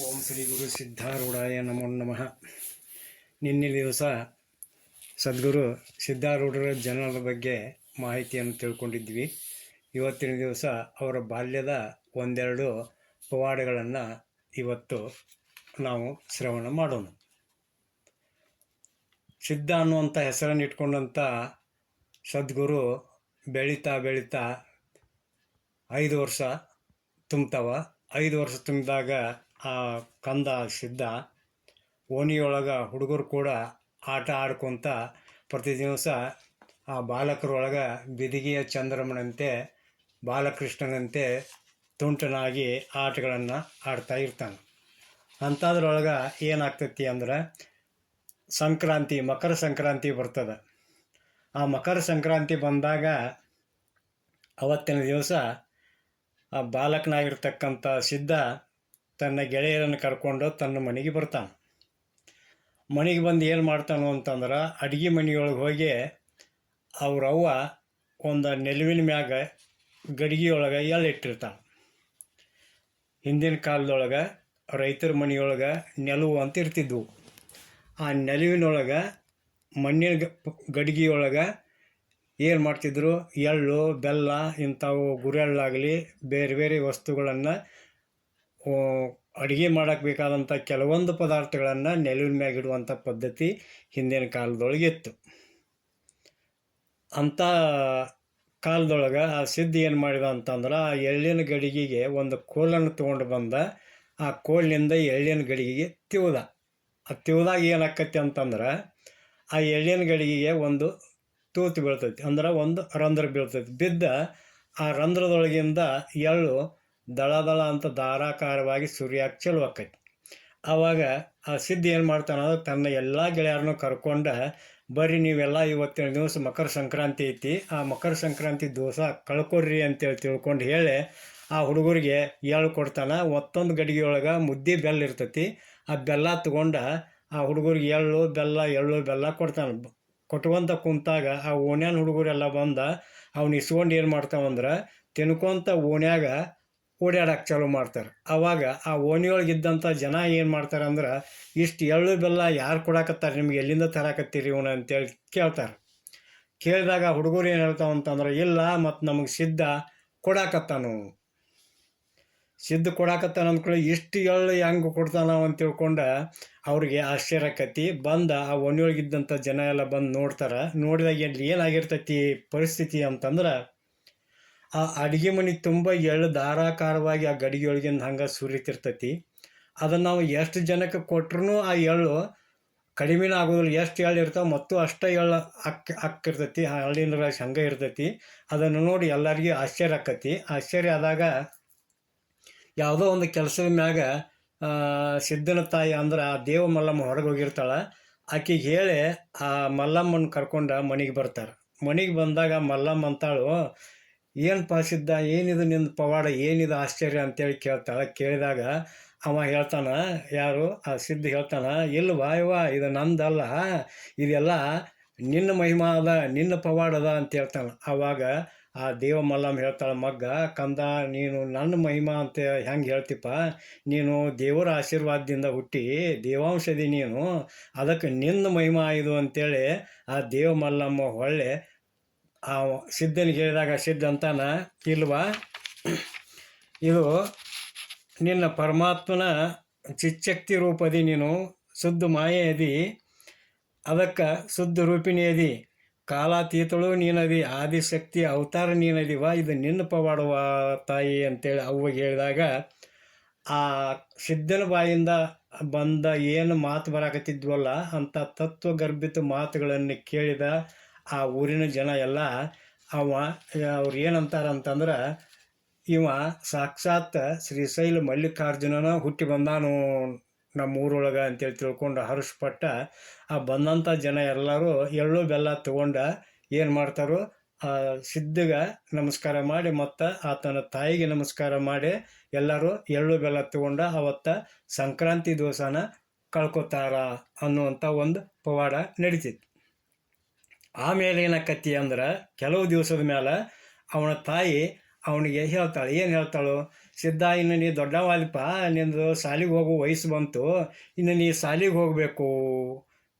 ಓಂ ಶ್ರೀ ಗುರು ಸಿದ್ಧಾರೂಢಾಯ ನಮೋ ನಮಃ. ನಿನ್ನೆ ದಿವಸ ಸದ್ಗುರು ಸಿದ್ಧಾರೂಢರ ಜನರ ಬಗ್ಗೆ ಮಾಹಿತಿಯನ್ನು ತಿಳ್ಕೊಂಡಿದ್ವಿ. ಇವತ್ತಿನ ದಿವಸ ಅವರ ಬಾಲ್ಯದ ಒಂದೆರಡು ಪವಾಡಗಳನ್ನು ಇವತ್ತು ನಾವು ಶ್ರವಣ ಮಾಡೋಣ. ಸಿದ್ಧ ಅನ್ನುವಂಥ ಹೆಸರನ್ನು ಇಟ್ಕೊಂಡಂಥ ಸದ್ಗುರು ಬೆಳೀತಾ 5 ವರ್ಷ ತುಂಬ್ತಾವ. 5 ವರ್ಷ ತುಂಬಿದಾಗ ಆ ಕಂದ ಸಿದ್ಧ ಓಣಿಯೊಳಗೆ ಹುಡುಗರು ಕೂಡ ಆಟ ಆಡ್ಕೊತ ಪ್ರತಿ ದಿವಸ ಆ ಬಾಲಕರೊಳಗೆ ಬಿದಿಗೆಯ ಚಂದ್ರಮನಂತೆ ಬಾಲಕೃಷ್ಣನಂತೆ ತುಂಟನಾಗಿ ಆಟಗಳನ್ನು ಆಡ್ತಾ ಇರ್ತಾನೆ. ಅಂಥದ್ರೊಳಗೆ ಏನಾಗ್ತೈತಿ ಅಂದ್ರೆ ಮಕರ ಸಂಕ್ರಾಂತಿ ಬರ್ತದೆ. ಆ ಮಕರ ಸಂಕ್ರಾಂತಿ ಬಂದಾಗ ಅವತ್ತಿನ ದಿವಸ ಆ ಬಾಲಕನಾಗಿರ್ತಕ್ಕಂಥ ಸಿದ್ಧ ತನ್ನ ಗೆಳೆಯರನ್ನು ಕರ್ಕೊಂಡು ತನ್ನ ಮನೆಗೆ ಬರ್ತಾನೆ. ಮನೆಗೆ ಬಂದು ಏನು ಮಾಡ್ತಾನೋ ಅಂತಂದ್ರೆ ಅಡುಗೆ ಮನೆಯೊಳಗೆ ಹೋಗಿ ಅವ್ರವ್ವ ಒಂದು ನೆಲುವಿನ ಮ್ಯಾಗ ಗಡಿಗೆಯೊಳಗೆ ಎಳ್ಳಿಟ್ಟಿರ್ತಾನೆ. ಹಿಂದಿನ ಕಾಲದೊಳಗೆ ರೈತರ ಮನೆಯೊಳಗೆ ನೆಲುವು ಅಂತ ಇರ್ತಿದ್ವು. ಆ ನೆಲುವಿನೊಳಗೆ ಮಣ್ಣಿನ ಗಡಿಗೆಯೊಳಗೆ ಏನು ಮಾಡ್ತಿದ್ರು, ಎಳ್ಳು ಬೆಲ್ಲ ಇಂಥವು ಗುರೆಳ್ಳಾಗಲಿ ಬೇರೆ ಬೇರೆ ವಸ್ತುಗಳನ್ನು ಅಡುಗೆ ಮಾಡೋಕ್ಕೆ ಬೇಕಾದಂಥ ಕೆಲವೊಂದು ಪದಾರ್ಥಗಳನ್ನು ನೆಲುವಿನ ಮ್ಯಾಗ ಇಡುವಂಥ ಪದ್ಧತಿ ಹಿಂದಿನ ಕಾಲದೊಳಗೆ ಇತ್ತು. ಅಂಥ ಕಾಲದೊಳಗೆ ಆ ಸಿದ್ಧ ಏನು ಮಾಡಿದ ಅಂತಂದ್ರೆ ಆ ಎಳ್ಳಿನ ಗಡಿಗೆಗೆ ಒಂದು ಕೋಲನ್ನು ತೊಗೊಂಡು ಬಂದ. ಆ ಕೋಲಿನಿಂದ ಎಳ್ಳಿನ ಗಡಿಗೆಗೆ ತಿವ್ದ. ಆ ತಿವ್ದಾಗ ಏನಾಕತಿ ಅಂತಂದ್ರೆ ಆ ಎಳ್ಳಿನ ಗಡಿಗೆಗೆ ಒಂದು ತೂತು ಬೀಳ್ತೈತಿ, ಅಂದ್ರೆ ಒಂದು ರಂಧ್ರ ಬೀಳ್ತೈತಿ. ಬಿದ್ದ ಆ ರಂಧ್ರದೊಳಗಿಂದ ಎಳ್ಳು ದಳ ದಳ ಅಂತ ಧಾರಾಕಾರವಾಗಿ ಸುರಿಯಾಕೆ ಚಲೋ ಆಕೈತಿ. ಆವಾಗ ಆ ಸಿದ್ಧ ಏನು ಮಾಡ್ತಾನೆ ಅಂದ್ರೆ ತನ್ನ ಎಲ್ಲ ಗೆಳೆಯರನ್ನು ಕರ್ಕೊಂಡು ಬರ್ರಿ ನೀವೆಲ್ಲ ಇವತ್ತಿನ ದಿವಸ ಮಕರ ಸಂಕ್ರಾಂತಿ ಐತಿ, ಆ ಮಕರ ಸಂಕ್ರಾಂತಿ ದಿವಸ ಕಳ್ಕೊಡ್ರಿ ಅಂತೇಳಿ ತಿಳ್ಕೊಂಡು ಹೇಳಿ ಆ ಹುಡುಗರಿಗೆ ಎಳ್ಳು ಕೊಡ್ತಾನೆ. ಮತ್ತೊಂದು ಗಡಿಗೆಯೊಳಗೆ ಮುದ್ದೆ ಬೆಲ್ಲ ಇರ್ತೈತಿ. ಆ ಬೆಲ್ಲ ತಗೊಂಡು ಆ ಹುಡುಗರಿಗೆ ಎಳ್ಳು ಬೆಲ್ಲ ಕೊಡ್ತಾನೆ. ಕೊಟ್ಕೊಂತ ಕುಂತಾಗ ಆ ಓಣ್ಯಾನ ಹುಡುಗರೆಲ್ಲ ಬಂದ ಅವ್ನು ಇಸ್ಕೊಂಡು ಏನು ಮಾಡ್ತಾವಂದ್ರೆ ತಿನ್ಕೊಂತ ಓಣ್ಯಾಗ ಓಡಾಡಕ್ಕೆ ಚಾಲು ಮಾಡ್ತಾರೆ. ಆವಾಗ ಆ ಓಣಿಯೊಳಗಿದ್ದಂಥ ಜನ ಏನು ಮಾಡ್ತಾರೆ ಅಂದ್ರೆ ಇಷ್ಟು ಎಳ್ಳು ಬೆಲ್ಲ ಯಾರು ಕೊಡಾಕತ್ತಾರೆ, ನಿಮ್ಗೆ ಎಲ್ಲಿಂದ ತರಾಕತ್ತೀರಿ ಇವನು ಅಂತೇಳಿ ಕೇಳ್ತಾರೆ. ಕೇಳಿದಾಗ ಹುಡುಗರು ಏನು ಹೇಳ್ತಾವಂತಂದ್ರೆ ಇಲ್ಲ, ಮತ್ತು ನಮಗೆ ಸಿದ್ಧ ಕೊಡಾಕತ್ತಾನು ಅಂದ್ಕೊಳ್ಳಿ ಇಷ್ಟು ಎಳ್ಳು ಹೆಂಗೆ ಕೊಡ್ತಾನ ಅಂತ ತಿಳ್ಕೊಂಡು ಅವ್ರಿಗೆ ಆಶ್ಚರ್ಯಕತಿ. ಬಂದ ಆ ಓಣಿಯೊಳಗಿದ್ದಂಥ ಜನ ಎಲ್ಲ ಬಂದು ನೋಡ್ತಾರೆ. ನೋಡಿದಾಗ ಏನಾಗಿರ್ತೈತಿ ಪರಿಸ್ಥಿತಿ ಅಂತಂದ್ರೆ ಆ ಅಡುಗೆ ಮನೆ ತುಂಬ ಎಳ್ಳು ಧಾರಾಕಾರವಾಗಿ ಆ ಗಡಿಗೆಯೊಳಗಿಂದ ಹಂಗೆ ಸುರಿತಿರ್ತೈತಿ. ಅದನ್ನು ನಾವು ಎಷ್ಟು ಜನಕ್ಕೆ ಕೊಟ್ರೂ ಆ ಎಳ್ಳು ಕಡಿಮೆನೇ ಆಗೋದಿಲ್ಲ. ಎಷ್ಟು ಎಳ್ಳು ಇರ್ತಾವೆ ಮತ್ತು ಅಷ್ಟೇ ಎಳ್ಳು ಹಾಕಿರ್ತೈತಿ. ಆ ಎಳ್ಳಿನ ರಾಶಿ ಹಂಗೆ ಇರ್ತೈತಿ. ಅದನ್ನು ನೋಡಿ ಎಲ್ಲರಿಗೂ ಆಶ್ಚರ್ಯ ಆಕತಿ. ಆಶ್ಚರ್ಯ ಆದಾಗ ಯಾವುದೋ ಒಂದು ಕೆಲಸದ ಮ್ಯಾಗ ಸಿದ್ಧನ ತಾಯಿ ಅಂದ್ರೆ ಆ ದೇವ ಮಲ್ಲಮ್ಮ ಹೊರಗೆ ಹೋಗಿರ್ತಾಳೆ. ಆಕೆಗೆ ಹೇಳಿ ಆ ಮಲ್ಲಮ್ಮನ ಕರ್ಕೊಂಡು ಮನೆಗೆ ಬರ್ತಾರೆ. ಮನೆಗೆ ಬಂದಾಗ ಮಲ್ಲಮ್ಮ ಅಂತಾಳು, ಏನಪ್ಪ ಸಿದ್ಧ, ಏನಿದು ನಿನ್ನ ಪವಾಡ, ಏನಿದು ಆಶ್ಚರ್ಯ ಅಂತೇಳಿ ಕೇಳ್ತಾಳೆ. ಕೇಳಿದಾಗ ಅವ ಹೇಳ್ತಾನೆ, ಯಾರು ಆ ಸಿದ್ಧ ಹೇಳ್ತಾನೆ, ಇಲ್ವಾ ಇದು ನಂದಲ್ಲ, ಇದೆಲ್ಲ ನಿನ್ನ ಮಹಿಮಾ ಅದ, ನಿನ್ನ ಪವಾಡ ಅದ ಅಂತ ಹೇಳ್ತಾನೆ. ಆವಾಗ ಆ ದೇವ ಮಲ್ಲಮ್ಮ ಹೇಳ್ತಾಳೆ, ಮಗ್ಗ ಕಂದ ನೀನು ನನ್ನ ಮಹಿಮಾ ಅಂತ ಹೆಂಗೆ ಹೇಳ್ತಿಪ್ಪ, ನೀನು ದೇವರ ಆಶೀರ್ವಾದದಿಂದ ಹುಟ್ಟಿ ದೇವಾಂಶದಿ ನೀನು, ಅದಕ್ಕೆ ನಿನ್ನ ಮಹಿಮಾ ಇದು ಅಂತೇಳಿ ಆ ದೇವ ಮಲ್ಲಮ್ಮ ಹೊಳ್ಳೆ ಆ ಸಿದ್ಧನಿಗೆ ಹೇಳಿದಾಗ ಸಿದ್ಧ ಅಂತಾನ, ಇಲ್ವಾ ಇದು ನಿನ್ನ ಪರಮಾತ್ಮನ ಚಿಚ್ಚಕ್ತಿ ರೂಪದಿ, ನೀನು ಶುದ್ಧ ಮಾಯೆ ಅದಿ, ಅದಕ್ಕೆ ಶುದ್ಧ ರೂಪಿಣಿ ಅದಿ, ಕಾಲಾತೀತಳು ನೀನದಿ, ಆದಿಶಕ್ತಿ ಅವತಾರ ನೀನದಿವ, ಇದು ನಿನ್ನ ಪವಾಡವ ತಾಯಿ ಅಂತೇಳಿ ಅವ್ವಗೆ ಹೇಳಿದಾಗ ಆ ಸಿದ್ಧನ ಬಾಯಿಂದ ಬಂದ ಏನು ಮಾತು ಬರಾಕತ್ತಿದ್ವಲ್ಲ ಅಂಥ ತತ್ವಗರ್ಭಿತ ಮಾತುಗಳನ್ನು ಕೇಳಿದ ಆ ಊರಿನ ಜನ ಎಲ್ಲ ಅವ್ರು ಏನಂತಾರಂತಂದ್ರೆ ಇವ ಸಾಕ್ಷಾತ್ ಶ್ರೀಶೈಲ ಮಲ್ಲಿಕಾರ್ಜುನನ ಹುಟ್ಟಿ ಬಂದಾನು ನಮ್ಮ ಊರೊಳಗೆ ಅಂತೇಳಿ ತಿಳ್ಕೊಂಡು ಹರ್ಷಪಟ್ಟ ಆ ಬಂದಂಥ ಜನ ಎಲ್ಲರೂ ಎಳ್ಳು ಬೆಲ್ಲ ತಗೊಂಡು ಏನು ಮಾಡ್ತಾರೋ ಆ ಸಿದ್ಧಗೆ ನಮಸ್ಕಾರ ಮಾಡಿ ಮತ್ತು ಆತನ ತಾಯಿಗೆ ನಮಸ್ಕಾರ ಮಾಡಿ ಎಲ್ಲರೂ ಎಳ್ಳು ಬೆಲ್ಲ ತಗೊಂಡು ಅವತ್ತು ಸಂಕ್ರಾಂತಿ ದಿವಸನ ಕಳ್ಕೊತಾರ ಅನ್ನುವಂಥ ಒಂದು ಪವಾಡ ನಡೀತಿತ್ತು. ಆಮೇಲೆ ಏನಾಕತಿ ಅಂದ್ರೆ ಕೆಲವು ದಿವಸದ ಮೇಲೆ ಅವನ ತಾಯಿ ಅವನಿಗೆ ಹೇಳ್ತಾಳೆ, ಏನು ಹೇಳ್ತಾಳು, ಸಿದ್ಧ ಇನ್ನು ನೀ ದೊಡ್ಡವಾದಪ್ಪ, ನಿಂದು ಶಾಲಿಗೆ ಹೋಗೋ ವಯಸ್ಸು ಬಂತು, ಇನ್ನು ನೀ ಶಾಲಿಗೆ ಹೋಗಬೇಕು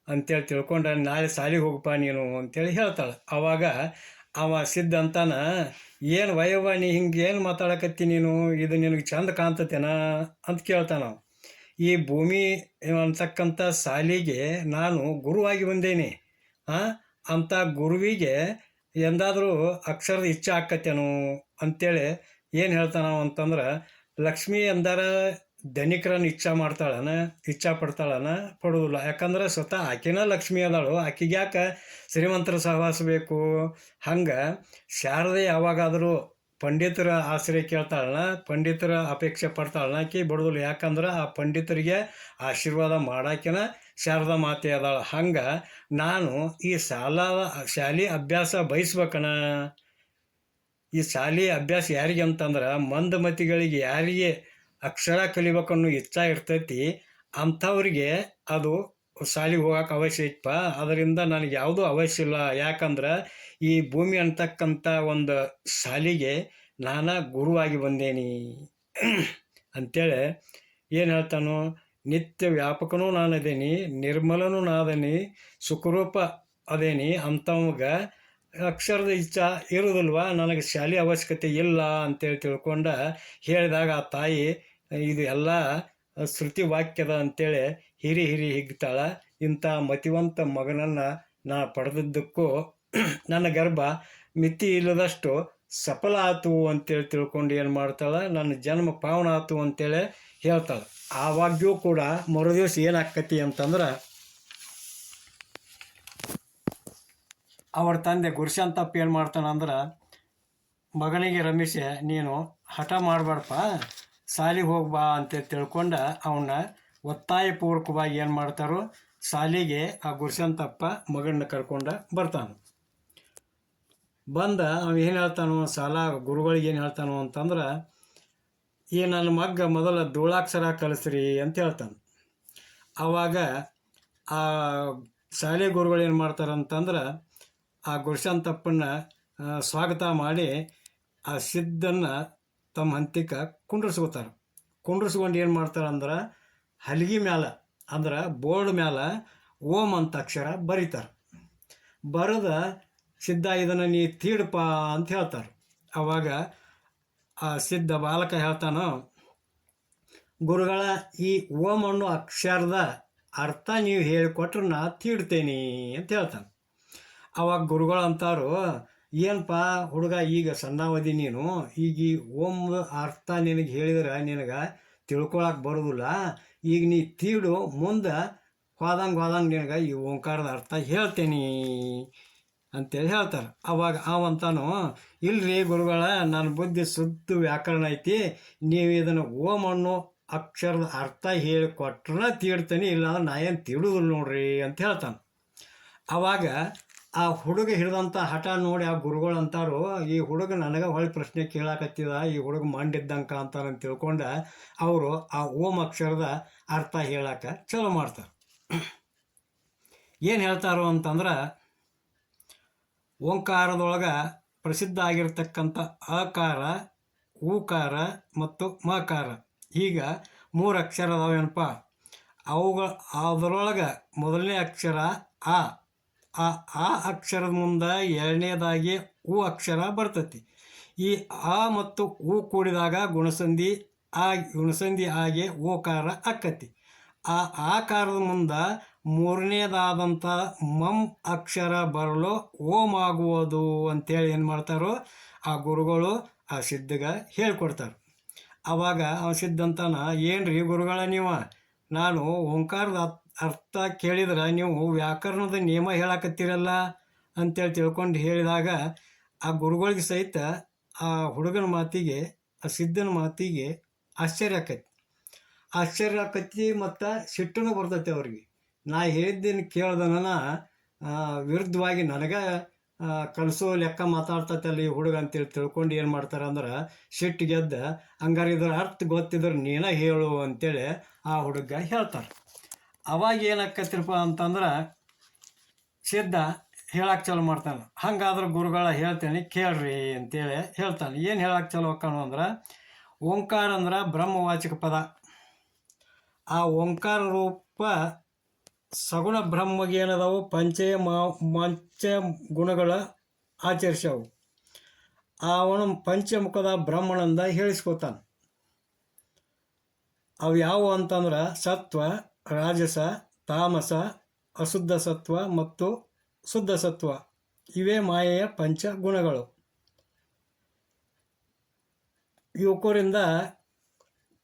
ಅಂತೇಳಿ ತಿಳ್ಕೊಂಡ್ರೆ ನಾಳೆ ಶಾಲಿಗೆ ಹೋಗಪ್ಪ ನೀನು ಅಂತೇಳಿ ಹೇಳ್ತಾಳೆ. ಆವಾಗ ಅವ ಸಿದ್ಧ ಅಂತಾನ, ಏನು ವಯವ್ವ ನೀ ಹಿಂಗೆ ಏನು ಮಾತಾಡಕತ್ತಿ ನೀನು, ಇದು ನಿನಗೆ ಚಂದ ಕಾಣ್ತತೇನ ಅಂತ ಕೇಳ್ತಾನ. ಈ ಭೂಮಿ ಅಂತಕ್ಕಂಥ ಶಾಲಿಗೆ ನಾನು ಗುರುವಾಗಿ ಬಂದೇನೆ. ಅಂಥ ಗುರುವಿಗೆ ಎಂದಾದರೂ ಅಕ್ಷರದ ಇಚ್ಛೆ ಆಕ್ಕತ್ತೇನು ಅಂತೇಳಿ ಏನು ಹೇಳ್ತಾನ ಅಂತಂದ್ರೆ, ಲಕ್ಷ್ಮಿ ಎಂದಾರ ಧನಿಕರನ್ನು ಇಚ್ಛಾ ಪಡ್ತಾಳನ ಪಡುವುದಿಲ್ಲ. ಯಾಕಂದ್ರೆ ಸ್ವತಃ ಆಕಿನ ಲಕ್ಷ್ಮಿ ಅದಾಳು, ಆಕಿಗೆ ಯಾಕೆ ಶ್ರೀಮಂತರ ಸಹವಾಸ ಬೇಕು? ಹಂಗೆ ಶಾರದೆ ಯಾವಾಗಾದರೂ ಪಂಡಿತರ ಆಶ್ರಯ ಕೇಳ್ತಾಳನ, ಪಂಡಿತರ ಅಪೇಕ್ಷೆ ಪಡ್ತಾಳನ, ಆಕಿ ಬಿಡೋದಿಲ್ಲ. ಯಾಕಂದ್ರೆ ಆ ಪಂಡಿತರಿಗೆ ಆಶೀರ್ವಾದ ಮಾಡಾಕಿನ ಶಾರದಾ ಮಾತೆ ಅದಾಳ. ಹಂಗೆ ನಾನು ಈ ಶಾಲೆ ಅಭ್ಯಾಸ ಬಯಸ್ಬೇಕಣ. ಈ ಶಾಲೆ ಅಭ್ಯಾಸ ಯಾರಿಗೆ ಅಂತಂದ್ರೆ, ಮಂದಮತಿಗಳಿಗೆ, ಯಾರಿಗೆ ಅಕ್ಷರ ಕಲಿಬೇಕನ್ನೋ ಇಚ್ಛಾ ಇರ್ತೈತಿ ಅಂಥವ್ರಿಗೆ ಅದು ಶಾಲೆಗೆ ಹೋಗಕ್ಕೆ ಅವಶ್ಯ ಇತ್ತಪ್ಪ. ಅದರಿಂದ ನನಗೆ ಯಾವುದೂ ಅವಶ್ಯ ಇಲ್ಲ. ಯಾಕಂದ್ರೆ ಈ ಭೂಮಿ ಅಂತಕ್ಕಂಥ ಒಂದು ಶಾಲೆಗೆ ನಾನು ಗುರುವಾಗಿ ಬಂದೇನಿ ಅಂಥೇಳಿ ಏನು ಹೇಳ್ತಾನೋ, ನಿತ್ಯ ವ್ಯಾಪಕನೂ ನಾನು ಅದೇನಿ, ನಿರ್ಮಲನೂ ನಾದನಿ, ಸುಖರೂಪ ಅದೇನಿ ಅಂಥವ್ಗೆ ಅಕ್ಷರದ ಇಚ್ಛಾ ಇರೋದಿಲ್ವ, ನನಗೆ ಶಾಲೆ ಅವಶ್ಯಕತೆ ಇಲ್ಲ ಅಂತೇಳಿ ತಿಳ್ಕೊಂಡು ಹೇಳಿದಾಗ ಆ ತಾಯಿ ಇದು ಎಲ್ಲ ಶ್ರುತಿ ವಾಕ್ಯದ ಅಂತೇಳಿ ಹಿರಿ ಹಿಗ್ತಾಳ. ಇಂಥ ಮತಿವಂತ ಮಗನನ್ನು ನಾ ಪಡೆದಿದ್ದಕ್ಕೂ ನನ್ನ ಗರ್ಭ ಮಿತಿ ಇಲ್ಲದಷ್ಟು ಸಫಲ ಆತು ಅಂತೇಳಿ ತಿಳ್ಕೊಂಡು ಏನು ಮಾಡ್ತಾಳೆ, ನನ್ನ ಜನ್ಮ ಪಾವನ ಆತು ಅಂತೇಳಿ ಹೇಳ್ತಾಳೆ. ಆವಾಗ್ಯೂ ಕೂಡ ಮರುದಿವಸ ಏನಾಕ್ಕತಿ ಅಂತಂದ್ರೆ, ಅವ್ರ ತಂದೆ ಗುರುಶಾಂತಪ್ಪ ಏನು ಮಾಡ್ತಾನಂದ್ರೆ, ಮಗನಿಗೆ ರಮೇಶ ನೀನು ಹಠ ಮಾಡಬೇಡಪ್ಪ, ಶಾಲಿಗೆ ಹೋಗ್ಬಾ ಅಂತ ತಿಳ್ಕೊಂಡು ಅವನ್ನ ಒತ್ತಾಯಪೂರ್ವಕವಾಗಿ ಏನು ಮಾಡ್ತಾರೋ ಶಾಲಿಗೆ ಆ ಗುರುಶಾಂತಪ್ಪ ಮಗನ ಕರ್ಕೊಂಡು ಬರ್ತಾನೆ. ಬಂದ ಅವ ಏನು ಹೇಳ್ತಾನೋ, ಗುರುಗಳಿಗೆ ಏನು ಹೇಳ್ತಾನೋ ಅಂತಂದ್ರೆ, ಈ ನನ್ನ ಮಗ್ಗ ಮೊದಲ ಧೂಳಾಕ್ಷರ ಕಲಿಸ್ರಿ ಅಂತ ಹೇಳ್ತಾನೆ. ಆವಾಗ ಆ ಶಾಲೆ ಗುರುಗಳು ಏನು ಮಾಡ್ತಾರಂತಂದ್ರೆ, ಆ ಗುರುಶಾಂತಪ್ಪನ ಸ್ವಾಗತ ಮಾಡಿ ಆ ಸಿದ್ಧನ್ನು ತಮ್ಮ ಹಂತಕ್ಕೆ ಕುಂಡ್ರಿಸ್ಕೊಂಡು ಏನು ಮಾಡ್ತಾರೆ ಅಂದ್ರೆ, ಹಲಗಿ ಮ್ಯಾಲೆ ಅಂದ್ರೆ ಬೋರ್ಡ್ ಮ್ಯಾಲೆ ಓಂ ಅಂತ ಅಕ್ಷರ ಬರೀತಾರೆ. ಬರೆದ ಸಿದ್ಧ ಇದನ್ನು ನೀ ತೀಡಪ್ಪ ಅಂತ ಹೇಳ್ತಾರೆ. ಆವಾಗ ಆ ಸಿದ್ಧ ಬಾಲಕ ಹೇಳ್ತಾನೋ, ಗುರುಗಳ ಈ ಓಂ ಅನ್ನೋ ಅಕ್ಷರದ ಅರ್ಥ ನೀವು ಹೇಳಿಕೊಟ್ರೆ ನಾ ತೀಡ್ತೇನೆ ಅಂತ ಹೇಳ್ತಾನೆ. ಅವಾಗ ಗುರುಗಳು ಅಂತಾರು, ಏನಪ್ಪ ಹುಡುಗ, ಈಗ ಸಣ್ಣವದಿ ನೀನು, ಈಗ ಈ ಓಂ ಅರ್ಥ ನಿನಗೆ ಹೇಳಿದ್ರೆ ನಿನಗೆ ತಿಳ್ಕೊಳಕ್ಕೆ ಬರೋದಿಲ್ಲ. ಈಗ ನೀ ತೀಡು, ಮುಂದೆ ಹೋದಂಗೆ ನಿನಗೆ ಈ ಓಂಕಾರದ ಅರ್ಥ ಹೇಳ್ತೇನೆ ಅಂತೇಳಿ ಹೇಳ್ತಾರೆ. ಅವಾಗ ಅವಂತಾನು, ಇಲ್ರಿ ಗುರುಗಳ, ನನ್ನ ಬುದ್ಧಿ ಶುದ್ಧ ವ್ಯಾಕರಣ ಐತಿ, ನೀವು ಇದನ್ನು ಓಂ ಅನ್ನೋ ಅಕ್ಷರದ ಅರ್ಥ ಹೇಳಿಕೊಟ್ರೆ ತೀಡ್ತೇನೆ, ಇಲ್ಲಾಂದ್ರೆ ನಾ ಏನು ತೀಡುದಿಲ್ಲ ನೋಡ್ರಿ ಅಂತ ಹೇಳ್ತಾನೆ. ಅವಾಗ ಆ ಹುಡುಗ ಹಿಡಿದಂಥ ಹಠ ನೋಡಿ ಆ ಗುರುಗಳು ಅಂತಾರು, ಈ ಹುಡುಗ ನನಗೆ ಹೊಳ್ಳಿ ಪ್ರಶ್ನೆ ಕೇಳಾಕತ್ತಿದ, ಈ ಹುಡುಗ ಮಂಡಿದ್ದಂಕ ಅಂತಾರಂತ ತಿಳ್ಕೊಂಡು ಅವರು ಆ ಓಂ ಅಕ್ಷರದ ಅರ್ಥ ಹೇಳಕ್ಕೆ ಚಲೋ ಮಾಡ್ತಾರೆ. ಏನು ಹೇಳ್ತಾರೋ ಅಂತಂದ್ರೆ, ಓಂಕಾರದೊಳಗೆ ಪ್ರಸಿದ್ಧ ಆಗಿರ್ತಕ್ಕಂಥ ಅಕಾರ, ಊಕಾರ ಮತ್ತು ಮಕಾರ, ಈಗ 3 ಅಕ್ಷರ ಅದಾವೇನಪ್ಪ. ಅದರೊಳಗೆ ಮೊದಲನೇ ಅಕ್ಷರ ಆ ಅಕ್ಷರದ ಮುಂದೆ ಎರಡನೇದಾಗಿ ಉ ಅಕ್ಷರ ಬರ್ತೈತಿ. ಈ ಆ ಮತ್ತು ಉ ಕೂಡಿದಾಗ ಗುಣಸಂಧಿ ಆಗಿ ಓಕಾರ ಆಕ್ಕತಿ. ಆ ಆಕಾರದ ಮುಂದೆ ಮೂರನೇದಾದಂಥ ಮಂ ಅಕ್ಷರ ಬರಲು ಓಂ ಆಗುವುದು ಅಂತೇಳಿ ಏನು ಮಾಡ್ತಾರೋ ಆ ಗುರುಗಳು ಆ ಸಿದ್ಧಗೆ ಹೇಳ್ಕೊಡ್ತಾರೆ. ಆವಾಗ ಅವ ಸಿದ್ಧಂತಾನ, ಏನ್ರಿ ಗುರುಗಳ ನೀವು, ನಾನು ಓಂಕಾರದ ಅರ್ಥ ಕೇಳಿದ್ರೆ ನೀವು ವ್ಯಾಕರಣದ ನಿಯಮ ಹೇಳಕತ್ತೀರಲ್ಲ ಅಂತೇಳಿ ತಿಳ್ಕೊಂಡು ಹೇಳಿದಾಗ ಆ ಗುರುಗಳಿಗೆ ಸಹಿತ ಆ ಹುಡುಗನ ಮಾತಿಗೆ, ಆ ಸಿದ್ಧನ ಮಾತಿಗೆ ಆಶ್ಚರ್ಯ ಆಕತಿ ಮತ್ತು ಸಿಟ್ಟನ್ನು ಬರ್ತೈತೆ ಅವ್ರಿಗೆ. ನಾ ಹೇಳಿದ್ದೀನಿ ಕೇಳ್ದನ ವಿರುದ್ಧವಾಗಿ ನನಗೆ ಕಲಿಸೋ ಲೆಕ್ಕ ಮಾತಾಡ್ತೈತಲ್ಲ ಈ ಹುಡುಗ ಅಂತೇಳಿ ತಿಳ್ಕೊಂಡು ಏನು ಮಾಡ್ತಾರೆ ಅಂದ್ರೆ, ಸಿಟ್ಟು ಗೆದ್ದ, ಹಂಗಾರೆ ಇದ್ರ ಅರ್ಥ ಗೊತ್ತಿದ್ರೆ ನೀನೇ ಹೇಳು ಅಂತೇಳಿ ಆ ಹುಡುಗ ಹೇಳ್ತಾರೆ. ಅವಾಗ ಏನಾಕತ್ತಿರಪ್ಪ ಅಂತಂದ್ರೆ, ಸಿದ್ಧ ಹೇಳಕ್ಕೆ ಚಲೋ ಮಾಡ್ತಾನೆ. ಹಂಗಾದ್ರೆ ಗುರುಗಳ ಹೇಳ್ತೇನೆ ಕೇಳ್ರಿ ಅಂತೇಳಿ ಹೇಳ್ತಾನೆ. ಏನು ಹೇಳಕ್ಕೆ ಚಲೋ ಹಾಕೋಣ ಅಂದ್ರೆ, ಓಂಕಾರ ಅಂದ್ರೆ ಬ್ರಹ್ಮವಾಚಕ ಪದ. ಆ ಓಂಕಾರ ರೂಪ ಸಗುಣ ಬ್ರಹ್ಮಗೆ ಏನದಾವು ಪಂಚ ಗುಣಗಳ ಆಚರಿಸ್ಯಾವು. ಅವನು ಪಂಚಮುಖದ ಬ್ರಹ್ಮನಂದ ಹೇಳಿಸ್ಕೊತಾನೆ. ಅವು ಯಾವುವು ಅಂತಂದ್ರೆ ಸತ್ವ, ರಾಜಸ, ತಾಮಸ, ಅಶುದ್ಧ ಸತ್ವ ಮತ್ತು ಶುದ್ಧ ಸತ್ವ. ಇವೇ ಮಾಯೆಯ ಪಂಚ ಗುಣಗಳು. ಯುವಕರಿಂದ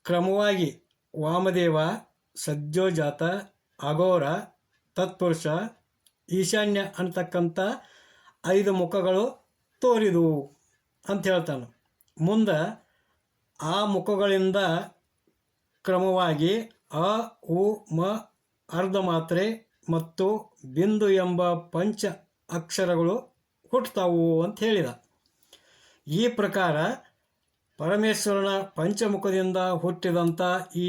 ಕ್ರಮವಾಗಿ ವಾಮದೇವ, ಸದ್ಯೋಜಾತ, ಅಘೋರ, ತತ್ಪುರುಷ, ಈಶಾನ್ಯ ಅಂತಕ್ಕಂಥ 5 ಮುಖಗಳು ತೋರಿದುವು ಅಂತ ಹೇಳ್ತಾನೆ. ಮುಂದೆ ಆ ಮುಖಗಳಿಂದ ಕ್ರಮವಾಗಿ ಅ, ಉ, ಮ, ಅರ್ಧ ಮಾತ್ರೆ ಮತ್ತು ಬಿಂದು ಎಂಬ ಪಂಚ ಅಕ್ಷರಗಳು ಹುಟ್ಟುತ್ತಾವು ಅಂತ ಹೇಳಿದ. ಈ ಪ್ರಕಾರ ಪರಮೇಶ್ವರನ ಪಂಚಮುಖದಿಂದ ಹುಟ್ಟಿದಂಥ ಈ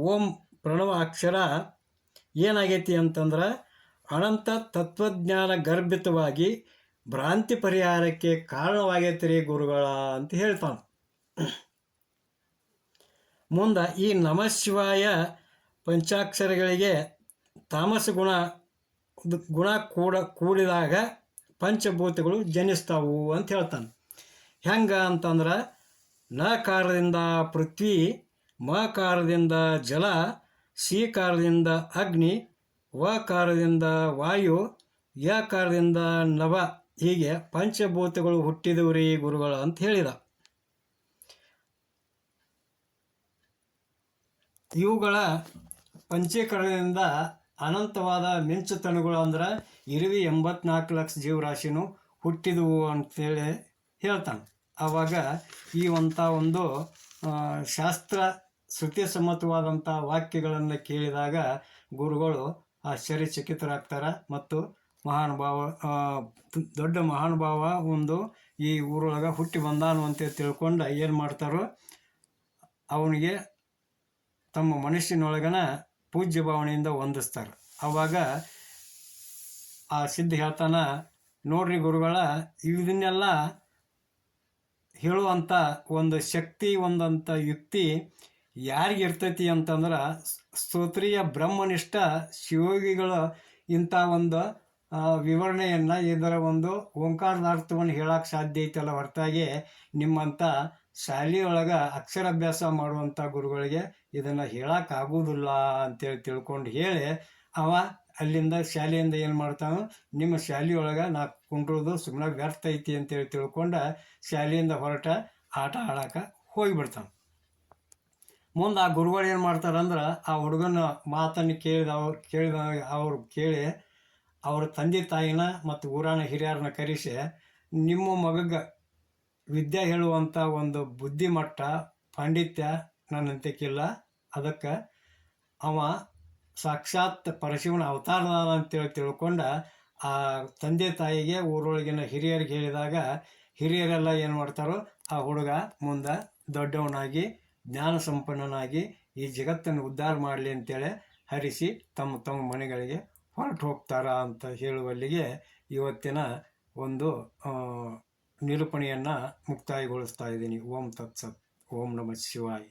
ಓಂ ಪ್ರಣವ ಅಕ್ಷರ ಏನಾಗೈತಿ ಅಂತಂದ್ರೆ ಅನಂತ ತತ್ವಜ್ಞಾನ ಗರ್ಭಿತವಾಗಿ ಭ್ರಾಂತಿ ಪರಿಹಾರಕ್ಕೆ ಕಾರಣವಾಗೈತಿ ರೀ ಗುರುಗಳ ಅಂತ ಹೇಳ್ತಾನೆ. ಮುಂದೆ ಈ ನಮಃಶಿವಾಯ ಪಂಚಾಕ್ಷರಗಳಿಗೆ ತಾಮಸ ಗುಣ ಕೂಡಿದಾಗ ಪಂಚಭೂತಗಳು ಜನಿಸ್ತಾವು ಅಂತ ಹೇಳ್ತಾನೆ. ಹೆಂಗೆ ಅಂತಂದ್ರೆ ನಕಾರದಿಂದ ಪೃಥ್ವಿ, ಮಕಾರದಿಂದ ಜಲ, ಶೀಕಾರದಿಂದ ಅಗ್ನಿ, ವಕಾರದಿಂದ ವಾಯು, ಯಕಾರದಿಂದ ನಭ, ಹೀಗೆ ಪಂಚಭೂತಗಳು ಹುಟ್ಟಿದವು ಗುರುಗಳು ಅಂತ ಹೇಳಿದ. ಇವುಗಳ ಪಂಚೀಕರಣದಿಂದ ಅನಂತವಾದ ಮಿಂಚುತನಗಳು ಅಂದ್ರೆ 84 ಲಕ್ಷ ಜೀವರಾಶಿನೂ ಹುಟ್ಟಿದವು ಅಂತೇಳಿ ಹೇಳ್ತಾನೆ. ಆವಾಗ ಈ ಒಂದು ಶಾಸ್ತ್ರ ಶ್ರುತಿ ಸಮ್ಮತವಾದಂಥ ವಾಕ್ಯಗಳನ್ನು ಕೇಳಿದಾಗ ಗುರುಗಳು ಆಶ್ಚರ್ಯಚಕಿತರಾಗ್ತಾರೆ. ಮತ್ತು ದೊಡ್ಡ ಮಹಾನುಭಾವ ಈ ಊರೊಳಗೆ ಹುಟ್ಟಿ ಬಂದಾನು ಅಂತ ತಿಳ್ಕೊಂಡು ಏನು ಮಾಡ್ತಾರೋ ಅವನಿಗೆ ತಮ್ಮ ಮನಸ್ಸಿನೊಳಗನ ಪೂಜ್ಯ ಭಾವನೆಯಿಂದ ವಂದಿಸ್ತಾರೆ. ಆವಾಗ ಆ ಸಿದ್ಧ ಹೇಳ್ತಾನ, ನೋಡ್ರಿ ಗುರುಗಳ, ಇದನ್ನೆಲ್ಲ ಹೇಳುವಂಥ ಒಂದು ಶಕ್ತಿ, ಒಂದಂಥ ಯುಕ್ತಿ ಯಾರಿಗಿರ್ತೈತಿ ಅಂತಂದ್ರೆ ಸ್ತೋತ್ರೀಯ ಬ್ರಹ್ಮನಿಷ್ಠ ಶಿವಯೋಗಿಗಳು ಇಂಥ ಒಂದು ವಿವರಣೆಯನ್ನು, ಇದರ ಓಂಕಾರದ ಅರ್ಥವನ್ನು ಹೇಳಕ್ಕೆ ಸಾಧ್ಯ ಐತಲ್ಲ ಹೊರತಾಗಿ ನಿಮ್ಮಂಥ ಶಾಲೆಯೊಳಗೆ ಅಕ್ಷರಾಭ್ಯಾಸ ಮಾಡುವಂಥ ಗುರುಗಳಿಗೆ ಇದನ್ನು ಹೇಳೋಕ್ಕಾಗೋದಿಲ್ಲ ಅಂತೇಳಿ ತಿಳ್ಕೊಂಡು ಹೇಳಿ ಅಲ್ಲಿಂದ ಶಾಲೆಯಿಂದ ಏನು ಮಾಡ್ತಾನೋ, ನಿಮ್ಮ ಶಾಲೆಯೊಳಗೆ ನಾ ಕುಂಡ್ರೋದು ಸುಮ್ಮನೆ ವ್ಯರ್ಥ ಐತಿ ಅಂತೇಳಿ ತಿಳ್ಕೊಂಡು ಶಾಲೆಯಿಂದ ಹೊರಟ ಆಟ ಆಡೋಕೆ ಹೋಗಿಬಿಡ್ತಾನೆ. ಮುಂದೆ ಆ ಗುರುಗಳು ಏನು ಮಾಡ್ತಾರಂದ್ರೆ ಆ ಹುಡುಗನ ಮಾತನ್ನು ಅವ್ರು ಕೇಳಿ ಅವ್ರ ತಂದೆ ತಾಯಿನ ಮತ್ತು ಊರಾನ ಹಿರಿಯರನ್ನ ಕರೆಸಿ, ನಿಮ್ಮ ಮಗಗೆ ವಿದ್ಯೆ ಹೇಳುವಂಥ ಒಂದು ಬುದ್ಧಿಮಟ್ಟ, ಪಾಂಡಿತ್ಯ ನನ್ನಂತಕ್ಕಿಲ್ಲ, ಅದಕ್ಕೆ ಅವ ಸಾಕ್ಷಾತ್ ಪರಶಿವನ ಅವತಾರದ ಅಂತೇಳಿ ತಿಳ್ಕೊಂಡು ಆ ತಂದೆ ತಾಯಿಗೆ ಊರೊಳಗಿನ ಹಿರಿಯರಿಗೆ ಹೇಳಿದಾಗ ಹಿರಿಯರೆಲ್ಲ ಏನು ಮಾಡ್ತಾರೋ ಆ ಹುಡುಗ ಮುಂದೆ ದೊಡ್ಡವನಾಗಿ ಜ್ಞಾನ ಸಂಪನ್ನನಾಗಿ ಈ ಜಗತ್ತನ್ನು ಉದ್ಧಾರ ಮಾಡಲಿ ಅಂತೇಳಿ ಹರಿಸಿ ತಮ್ಮ ಮನೆಗಳಿಗೆ ಹೊರಟು ಹೋಗ್ತಾರ ಅಂತ ಹೇಳುವಲ್ಲಿಗೆ ಇವತ್ತಿನ ನಿರೂಪಣೆಯನ್ನು ಮುಕ್ತಾಯಗೊಳಿಸ್ತಾ ಇದ್ದೀನಿ. ಓಂ ತತ್ಸತ್. ಓಂ ನಮಃ ಶಿವಾಯ.